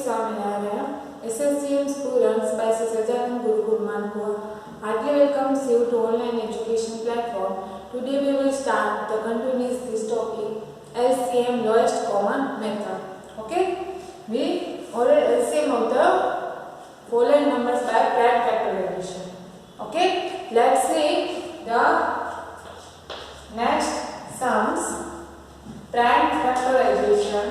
सामने आ रहा है SSCM School runs by Sajanan Gurukulam Manpur. Heartily welcomes you to online education platform. Today we will start the continuous this topic LCM lowest common method. Okay, we order LCM of the following numbers by Pratt factorization. Okay, let's see the next sums. Pratt factorization.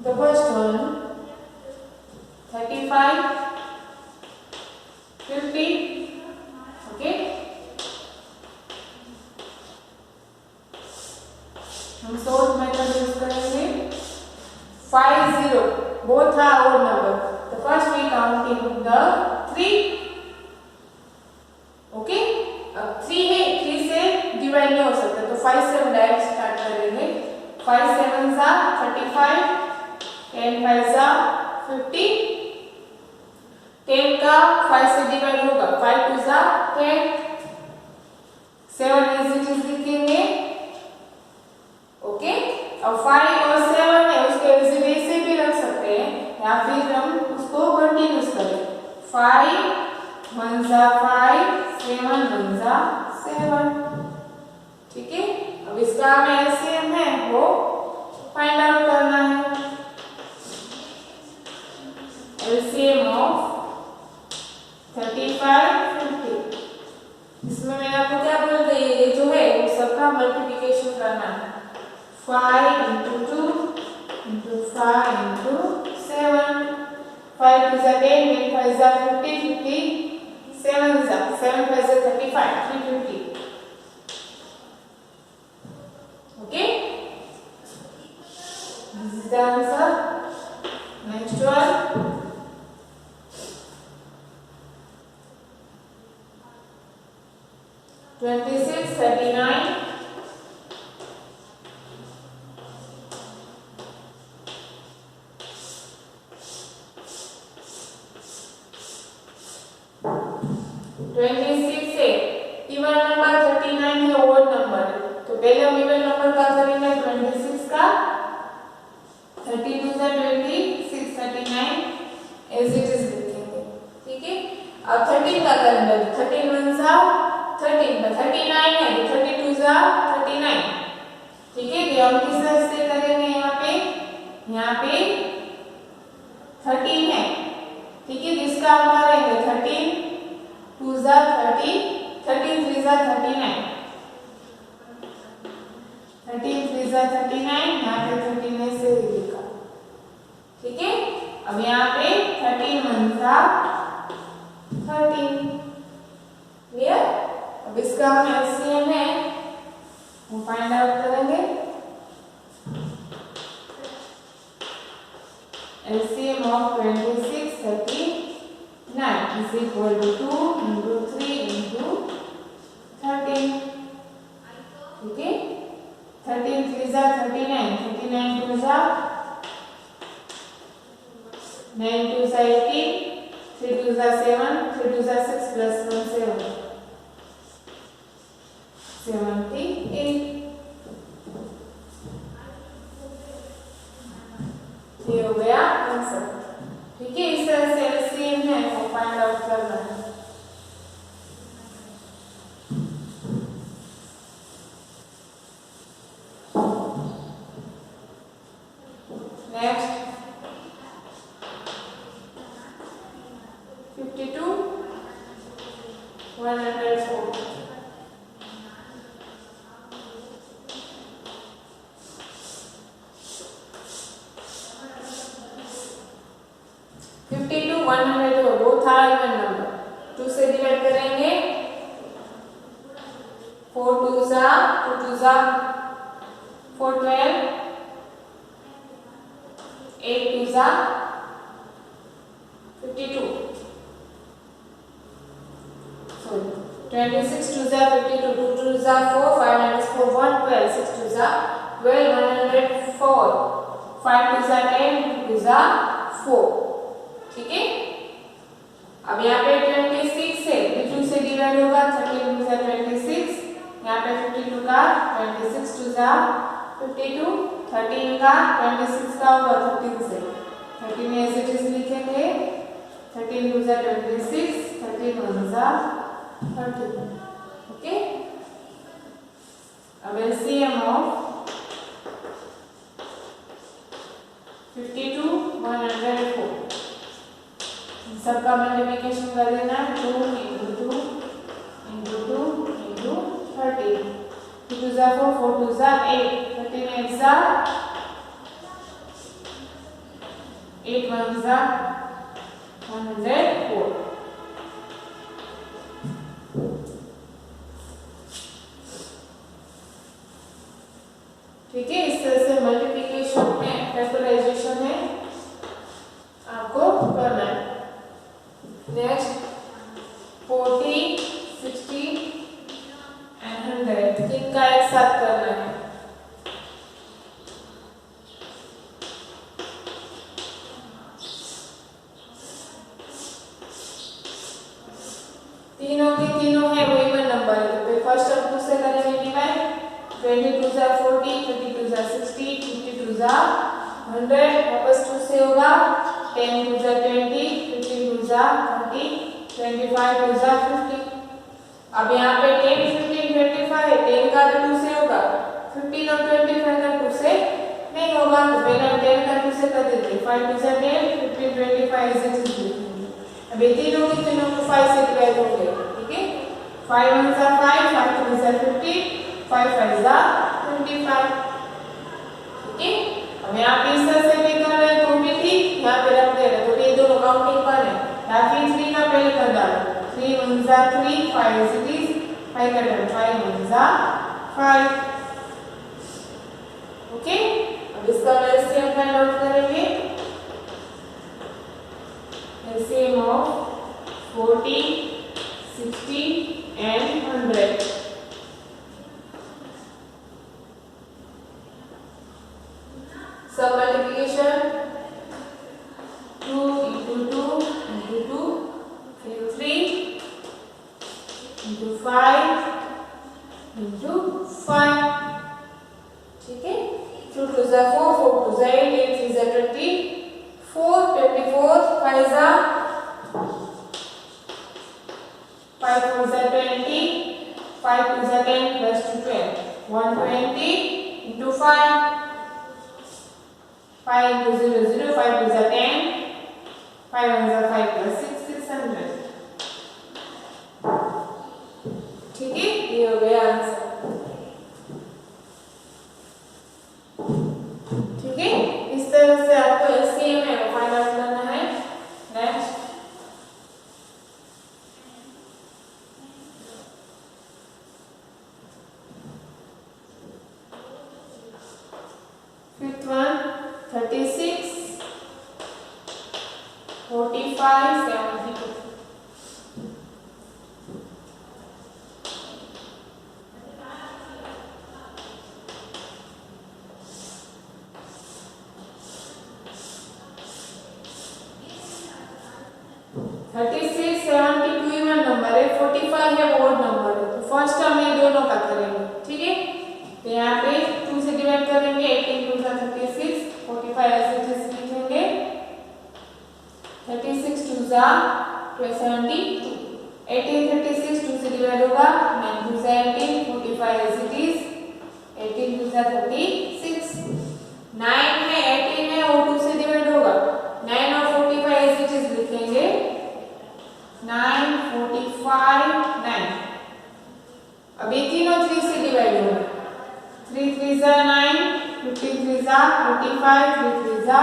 The first one, 35, 50, okay. हम sort method use करेंगे. 50, both are odd number. The first we counting the 3, okay. अब 3 है, 3 से divide नहीं हो सकता, तो 5 से हम direct start करेंगे. 5 7s are 35. 10 5s are 50. 10 का 5 से डिवाइड होगा. 5 2s are 10. 7 as it is लिखेंगे. ओके. अब 5 और 7 है, उसको as it is से भी रख सकते हैं या फिर हम उसको कंटिन्यूस करें. 5 1s are 5. 7 1s are 7. ठीक है. अब इसका हमें LCM है वो फाइंड आउट करना है. LCM of 35 50. इसमें मैंने आपको क्या बोल दी, ये जो है वो सबका मल्टीप्लिकेशन करना है. 5 into 2 into 5 into 7. 5 2s are 10, 10 5s are 50, 50 7s are 7 5s are 35, 350. Okay, this is the answer. Next one, 26 39. 26 है इवन नंबर, 39 है ओड नंबर. तो पहले हम इवन नंबर का करेंगे. 26 का 32 से 26 39 as it is लिखेंगे. ठीक है. अब 13 का करेंगे. 13 1s are 13 का 39 है, 32 जा 39. ठीक है. तो हम किस तरह से करेंगे, यहाँ पे 13 है. ठीक है. इसका हम करेंगे 13 2 जा 30, 13 3 जा 39, 13 3 जा 39. यहाँ पे 39 से लिखा. ठीक है. अब यहाँ पे 13 1 जा 13. क्लियर. अब इसका हम LCM है वो फाइंड आउट करेंगे. LCM of 26 39 is equal to 2 into 3 into 13. ठीक है. 13 3s are 39, 39 2s are 9 2s are 18, 3 2s are 7, 3 2s are 6 plus 1 7. 78. ये हो गया आंसर. ठीक है. इस तरह से LCM है वो फाइंड आउट करना है. Next 52 104. 52 100 both are even number. 2 से डिवाइड करेंगे. 4 2s are 2 2s are 4 12, 8 2s are 52. So 26 2s are 52, 2 2s are 4, 5 minus 4 1 12, 6 2s are 12 104, 5 2s are 10, 2 2s are 4. ठीक है. अब यहाँ पे 26 है, 2 से डिवाइड होगा 13 टू 26, यहाँ पे 52 का 26 टू 52, 13 का 26 का होगा 13 से, 13 ऐसे चीज लिखेंगे, 13 टू 26, 13 1 30, ओके। अब LCM ऑफ 52 104, सबका मल्टीप्लिकेशन कर देना है, 2 into 2 into 2 into 13, 2 2 4, 4 2 8, 13 8 8 1 104। ठीक है, इस तरह से मल्टीप्लिकेशन में फैक्टराइजेशन है आपको करना है। नेक्स्ट 40 60 एंड 100 इनका एक साथ करना है। तीनों के तीनों है वो इवन नंबर है, तो फर्स्ट अब टू से करेंगे डिवाइड, 22 जा 40, 32 जा 60, 52 जा 100, वापस 2 से होगा 10 2 जा 20, 15 2 जा 30, 25 2 जा 50। अब यहाँ पे 10 15 25, 10 का तो 2 से होगा, 15 और 25 का 2 से नहीं होगा, तो पहले 10 का 2 से कर देते, 5 2 जा 10, 15 25 ऐसे चीज लिखेंगे। अब ये तीनों के तीनों को 5 से डिवाइड होंगे, ठीक है, 5 1 जा 5, 5 2 जा 50, 5 5 जा 25, ठीक है। अब यहाँ पे इस तरह से भी कर रहे हैं तो भी ठीक, यहाँ पे रख दे रहे हैं, तो ये दोनों काउंटिंग पर है, यहाँ पे 3 का पहले कर डालो, 3 1 जा 3, 5 इट इज 5 का टर्म, 5 1 जा 5, ओके। अब इसका एलसीएम फाइंड आउट करेंगे, LCM of 40 60 and 100। Sum multiplication 2 into 2 into 2, फिर 3 into 5 into 5, ठीक है। 2 2 जा 4, 4 2 जा 8, 8 3 जा 24, 24 5 जा 5 4 जा 20, 5 2 जा 10 plus 2 12, 120 into 5, 5 into 0 0, 5 2 जा 10, 5 1 जा 5 plus 6 600, ठीक है, ये हो गया आंसर, ठीक है। इस तरह से आपको एलसीएम है वो फाइंड आउट करना है। Next fifth one 36 45 72, even number है, 45 है ओड नंबर है, तो फर्स्ट हम ये दोनों का करेंगे, ठीक है। तो यहाँ पे 2 से डिवाइड करेंगे, 18 2 जा 36, 45 ऐसे जैसे लिखेंगे, 36 2 जा 72, 18 36 2 से डिवाइड होगा, 9 2 जा 18, 45 एज इट इज, 18 2 जा 36, 9 है 18 है और 2 से डिवाइड होगा, 9 और 45 एज इट इज लिखेंगे, 9 45 9। अब ये तीनों 3 से डिवाइड होगा, 3 3 जा 9, 15 3 जा 45, 3 3 जा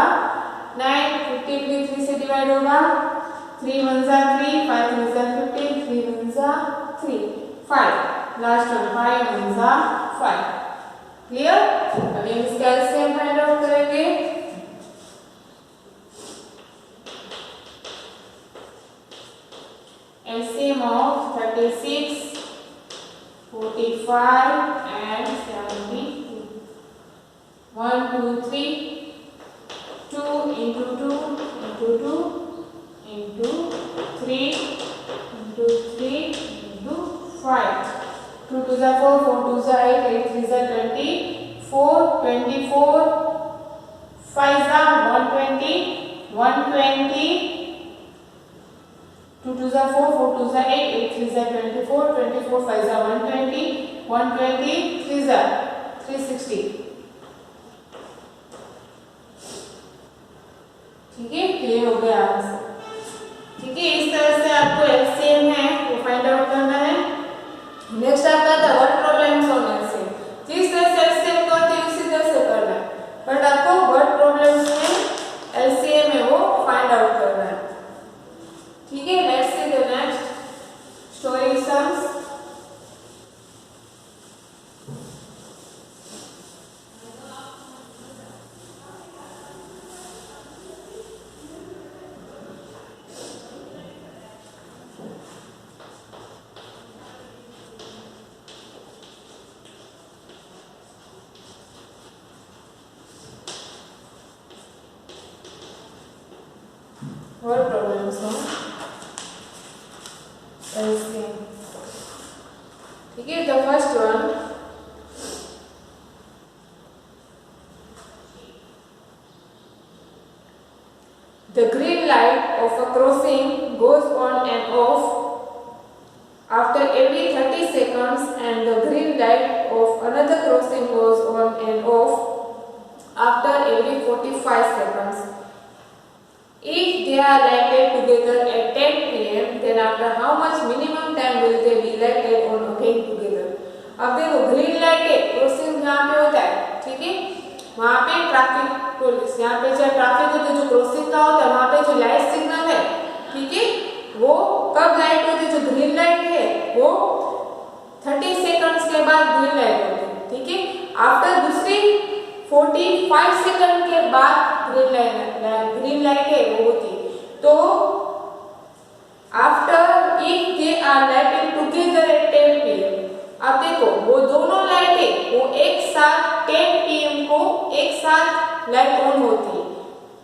9, 15 भी 3 से डिवाइड होगा, 3 1 जा 3, 5 3 जा 15, 3 1 जा 3 5, लास्ट वन 5 1 जा 5, क्लियर। अब हम इसका एलसीएम फाइंड आउट करेंगे, LCM of 36 45 and 72, 1 2 3, 2 into 2 into 2 into 3 into 3 into 5, 2 2 जा 4, 4 2 जा 8, 8 3 जा 24, 24, 5 जा 120, 120, 2 2 जा 4, 4 2 जा 8, 8 3 जा 24, 24, 5 जा 120, 120, 3 जा 360। ठीक है, क्लियर हो गया आंसर। ठीक है, इस तरह से आपको एलसीएम है वो फाइंड आउट करना है। नेक्स्ट आपका था वर्ड प्रॉब्लम्स ऑन एलसीएम। जिस तरह से एलसीएम करते हैं उसी तरह से करना है, बट आपको वर्ड प्रॉब्लम्स में एलसीएम है वो फाइंड आउट करना है। ठीक है, let's see the next story sums. Word problems on LCM. ठीक है, the first one. The green light of a crossing goes on and off after every 30 seconds, and the green light of another crossing goes on and off after every 45 seconds. If they are lighted together at 10 pm, then after how much minimum time will they be lighted on again together? अब देखो, green light है, crossing जहाँ पे होता है, ठीक है, वहाँ पे ट्रैफिक पुलिस, यहाँ पे जो ट्रैफिक होता है, जो क्रॉसिंग का होता है, वहाँ पे जो लाइट सिग्नल है, ठीक है, वो कब लाइट होती है? जो ग्रीन लाइट है वो 30 सेकंड्स के बाद ग्रीन लाइट होती है। ठीक है, आफ्टर दूसरी 45 सेकंड के बाद ग्रीन लाइट है वो होती है। तो after if they are lighted together at 10 pm, अब देखो वो दोनों लाइटें वो एक साथ 10 pm को एक साथ लाइट ऑन होती है।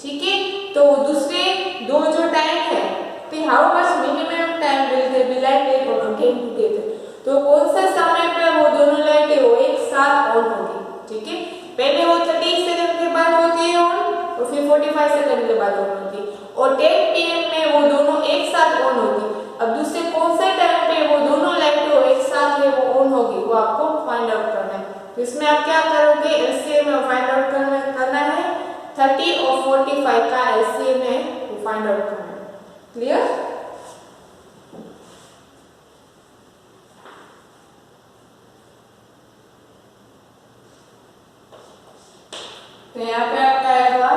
ठीक है, तो दूसरे दो जो टाइम है, तो how much minimum time will they B lighted on again together? तो कौन से समय पे वो दोनों लाइटें वो एक साथ ऑन होगी? ठीक है, पहले वो 30 सेकंड के बाद होती है ऑन, और फिर 45 सेकंड के बाद ऑन होती है, और 10 pm में वो दोनों एक साथ ऑन होगी। अब दूसरे कौन से टाइम पे वो दोनों लाइटें एक साथ है वो ऑन होगी, वो आपको फाइंड आउट करना है। तो इसमें आप क्या करोगे? एलसीएम में फाइंड आउट करना है, 30 और 45 का एलसीएम है वो फाइंड आउट करना है। क्लियर? तो यहाँ पे आपका आएगा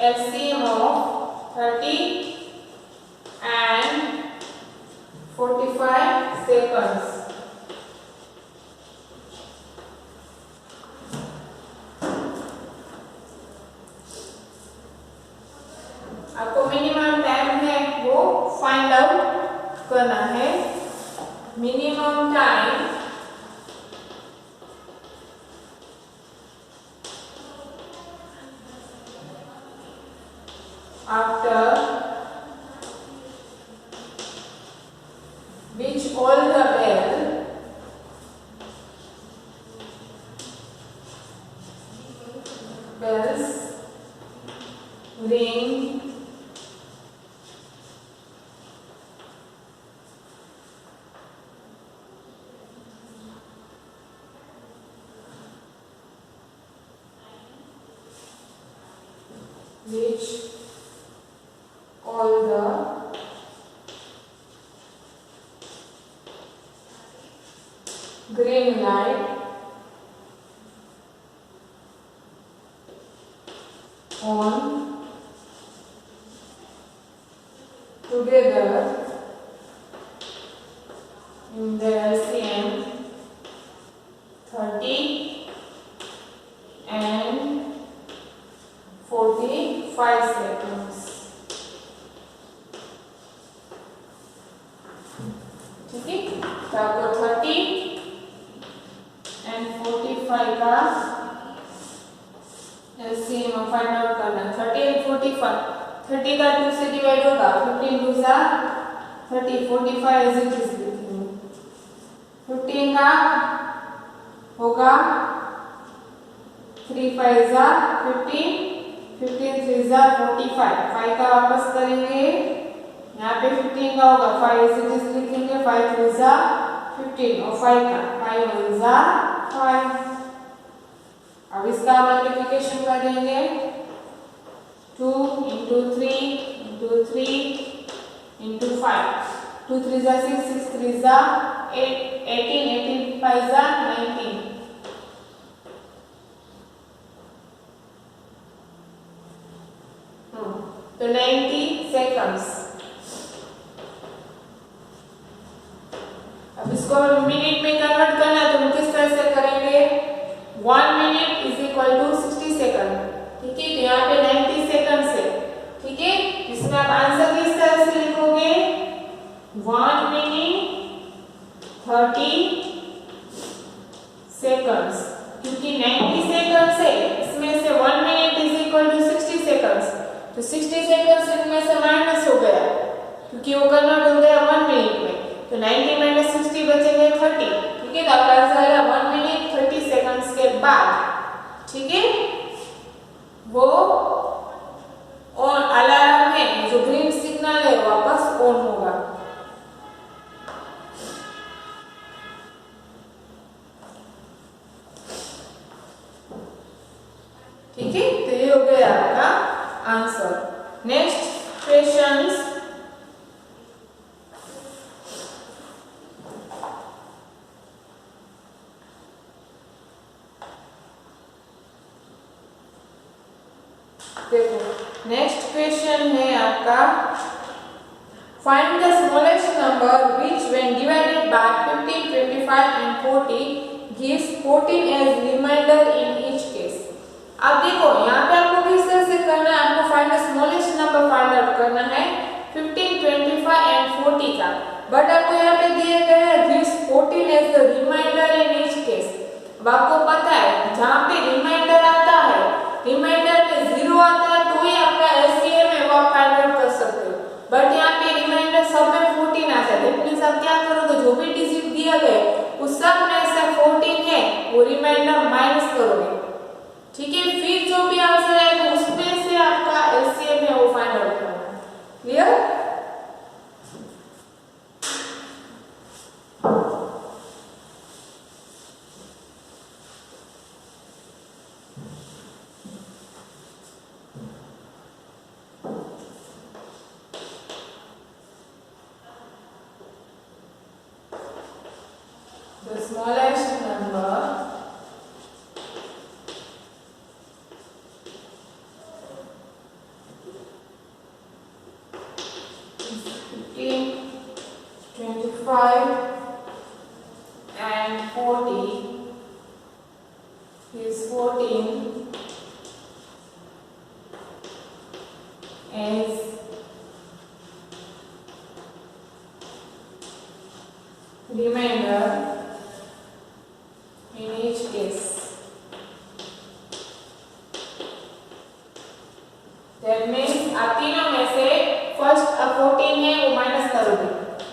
LCM of 30 and 45 seconds. आपको मिनिमम टाइम है वो फाइंड आउट करना है। Minimum time after which all the bells ring which all the green light on together in the LCM 30 and 45 seconds. ठीक है, तो आपको 30 and 45 का LCM फाइंड आउट करना है। 30 and 45, 30 का 2 से डिवाइड होगा, 15 2 जा 30, 45 इज इट इज लिखेंगे। 15 का होगा 3 5 जा 15, 15 3 जा 45, 5 का वापस करेंगे, यहाँ पे 15 का होगा 5 इसे लिखेंगे, 5 3 जा 15 और 5 का 5 1 जा 5। अब इसका मल्टीप्लिकेशन करेंगे, 2 into 3 into 3 into 5, 2 3 जा 6, 6 3 जा 8, 18, 18 5 जा 19। तो 90 सेकंड्स। अब इसको मिनट में कन्वर्ट करना है तो हम किस तरह से करेंगे, 1 minute is equal to 60 second. ठीक है, तो यहाँ पे 90 सेकंड है। ठीक है, इसमें आप आंसर किस तरह से लिखोगे, 1 मिनट 30 सेकंड्स, क्योंकि 90 सेकंड्स है, इसमें से 1 minute is equal to 60 seconds, तो 60 सेकंड्स इनमें से माइनस हो गया क्योंकि वो कन्वर्ट हो गया 1 मिनट में, तो 90 माइनस 60 बचेंगे 30। ठीक है, तो आपका आंसर आएगा 1 मिनट 30 सेकंड्स के बाद। ठीक है, वो ऑन अलार्म है, जो ग्रीन सिग्नल है वापस ऑन होगा। ठीक है, तो ये हो गया आपका आंसर। नेक्स्ट क्वेश्चंस, देखो नेक्स्ट क्वेश्चन है आपका, find the smallest number which when divided by 15, 25 and 40 gives 14 as reminder in each case. अब देखो यहाँ पे आपको किस तरह से करना है, आपको find the smallest number find out करना है 15, 25 एंड 40 का, बट आपको यहाँ पे दिए गए हैं gives 14 as the reminder in each case. अब आपको पता है जहाँ पे रिमाइंडर आता है, रिमाइंडर में 0 आता है तो ही आपका एलसीएम है वो आप फाइंड आउट कर सकते हो, बट यहाँ पे रिमाइंडर सब में 14 आता है। दैट मींस आप क्या करोगे, जो भी डिजिट दिया गया उस सब में से 14 है वो रिमाइंडर माइनस करोगे। ठीक है, फिर जो भी आंसर आएगा उसमें से आपका एलसीएम है वो फाइंड आउट करना है। Clear? The smallest number is 15, 25 and 40 is 14 as remainder in each case. That means आप तीनों में से फर्स्ट 14 है वो माइनस करोगे,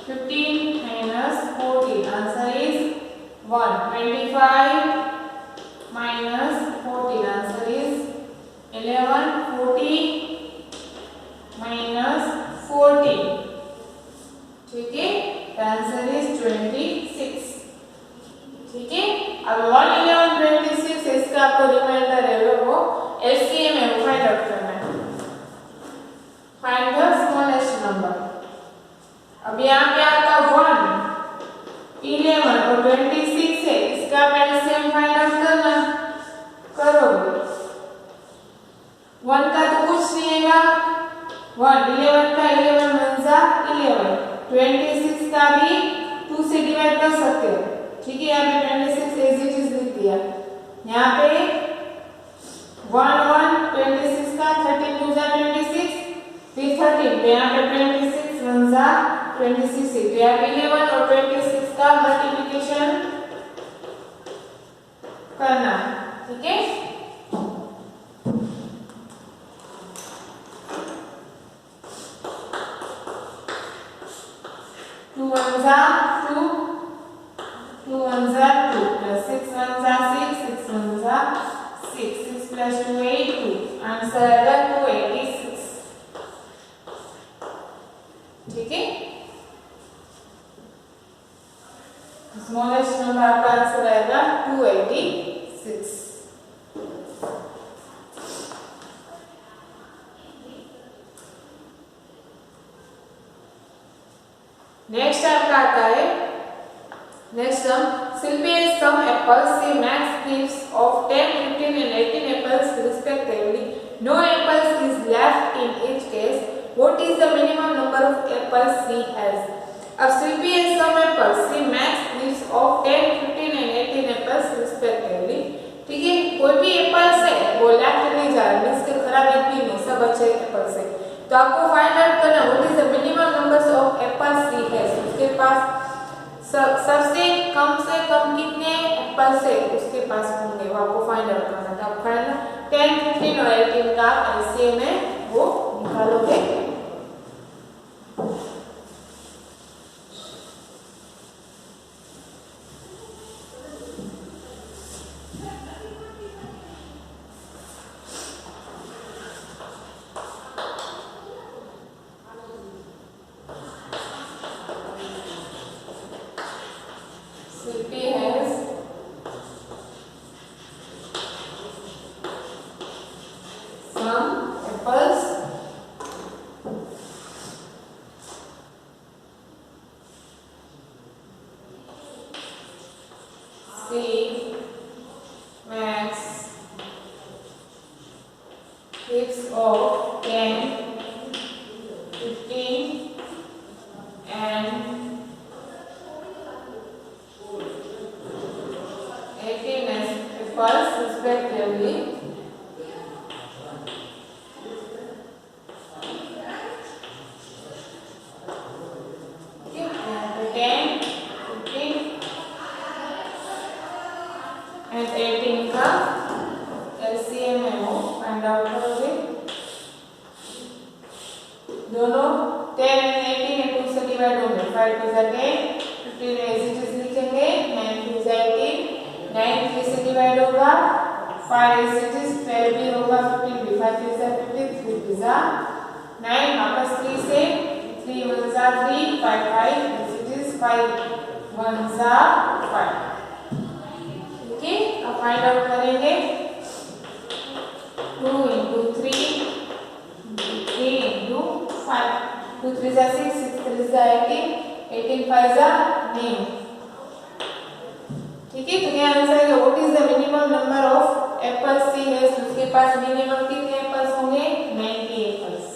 15 minus 14 answer is 1, 25 minus 14 answer is 11, 40 minus 14। ठीक है, आंसर इज 26। ठीक है, अब 1, 11, 26 इसका आपको रिमाइंडर है वो एलसीएम है वो फाइंड आउट करना है। Find the smallest number. अब यहाँ पे आपका 1, 11 और 26 है, इसका एलसीएम फाइंड आउट करना करोगे। 1 का तो कुछ नहीं आएगा, 1 11 का 11 1 11, 26 का भी 2 से डिवाइड कर सकते हो। ठीक है, यहाँ पे 26 एज इट इज लिख दिया, यहाँ पे 1 1 26 का 13 2 जा 26, फिर 13 तो यहाँ पे 26 1 जा 26 है, तो यहाँ पे 11 और 26 का मल्टीप्लिकेशन करना है। ठीक है, टू 1 जा 2, 2 ones are 2 plus 6 ones are 6, 6 ones are 6, 6 plus 2 8 2. Answer आएगा 286. ठीक है, स्मॉलेस्ट नंबर आपका आंसर आएगा 286. नेक्स्ट आपका आता है next sum. Silpi has some apples. She max gives of 10, 15 and 18 apples respectively. No apples is left in each case. What is the minimum number of apples she has? अब Silpi has some apples. She max gives of 10, 15 and 18 apples respectively. ठीक है, कोई भी apples है वो left नहीं जा रहा, मींस के खराब एक भी नहीं, सब अच्छे एप्पल्स है. तो आपको फाइंड आउट करना what is the minimum numbers of apples she has. उसके पास सबसे कम कितने एप्पल्स है उसके पास होंगे वो आपको फाइंड आउट करना था. आप करना 10, 15 और 18 का एलसीएम है वो निकालोगे. Silpi has some apples. She max gives of 10, 15 and 18 apples respectively. Okay, 10, 15 and 18 का LCM है वो फाइंड आउट करोगे. दोनों 10 and 18 है 2 से डिवाइड होंगे. 5 2 जा 10, 15 एज लिखेंगे, 9 2 जा 18, 9 3 से डिवाइड होगा, 5 एज 12 भी होगा, 15 भी, 5 3 जा 15, 3 2 जा 9, वापस 3 से 3 1 जा 3, 5 5 एज 5 1 जा 5. ठीक है, अब फाइंड आउट करेंगे 2 into 3 into 5, 2 3 जा 6, 6 3 जा 18, 18 5 जा 9. ठीक है, तो क्या आंसर है what is the minimum number of apples she has. उसके पास मिनिमम कितने एप्पल्स होंगे? 90 एप्पल्स.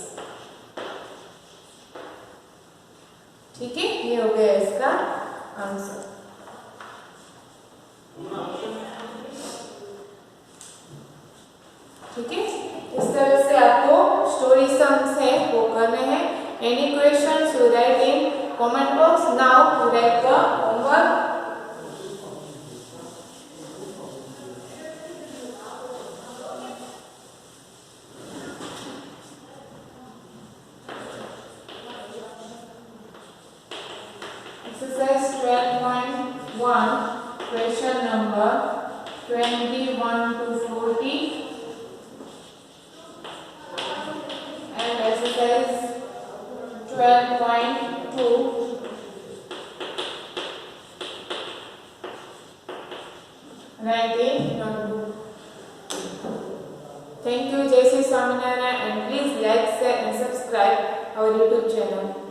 ठीक है, ये हो गया इसका आंसर. ठीक है, इस तरह से आपको स्टोरी सम्स है वो करने हैं. Any questions you right in comment box. Now you right the homework. Exercise 12.1, question number 21 to 40, and exercise 12.2, write in notebook. Thank you, Jai Shri Swaminarayan, and please like, share and subscribe our YouTube channel.